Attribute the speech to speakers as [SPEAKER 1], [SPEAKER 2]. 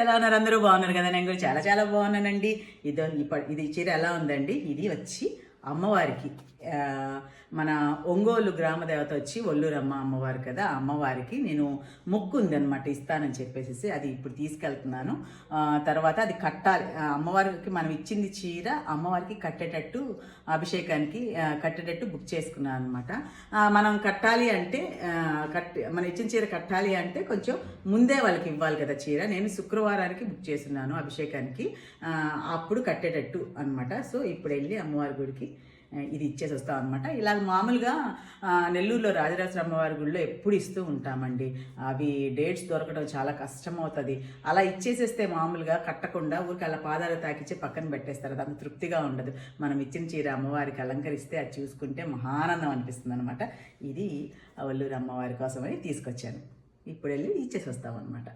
[SPEAKER 1] ఎలా ఉన్నారు? అందరూ బాగున్నారు కదా? నేను కూడా చాలా చాలా బాగున్నానండి. ఇది చీర ఎలా ఉందండి? ఇది వచ్చి అమ్మవారికి మన ఒంగోలు గ్రామ దేవత వచ్చి ఒల్లూరమ్మ అమ్మవారు కదా, అమ్మవారికి నేను మొక్కు ఉందనమాట, ఇస్తానని చెప్పేసి అది ఇప్పుడు తీసుకెళ్తున్నాను. తర్వాత అది కట్టాలి. అమ్మవారికి మనం ఇచ్చింది చీర అమ్మవారికి కట్టేటట్టు, అభిషేకానికి కట్టేటట్టు బుక్ చేసుకున్నాను అనమాట. మనం కట్టాలి అంటే మనం ఇచ్చిన చీర కట్టాలి అంటే కొంచెం ముందే వాళ్ళకి ఇవ్వాలి కదా చీర. నేను శుక్రవారానికి బుక్ చేస్తున్నాను అభిషేకానికి, అప్పుడు కట్టేటట్టు అనమాట. సో ఇప్పుడు వెళ్ళి అమ్మవారి గుడికి ఇది ఇచ్చేసి వస్తాం అనమాట. ఇలాగ మామూలుగా నెల్లూరులో రాజరాజేశ్వర అమ్మవారి గుడిలో ఎప్పుడు ఇస్తూ ఉంటామండి. అవి డేట్స్ దొరకడం చాలా కష్టం అవుతుంది. అలా ఇచ్చేసేస్తే మామూలుగా కట్టకుండా ఊరికి అలా పాదాలు తాకిచ్చి పక్కన పెట్టేస్తారు. అది అంత తృప్తిగా ఉండదు. మనం ఇచ్చిన చీర అమ్మవారికి అలంకరిస్తే అది చూసుకుంటే మహానందం అనిపిస్తుంది అనమాట. ఇది ఒల్లూరు అమ్మవారి కోసమని తీసుకొచ్చాను. ఇప్పుడు వెళ్ళి ఇచ్చేసి వస్తాం అనమాట.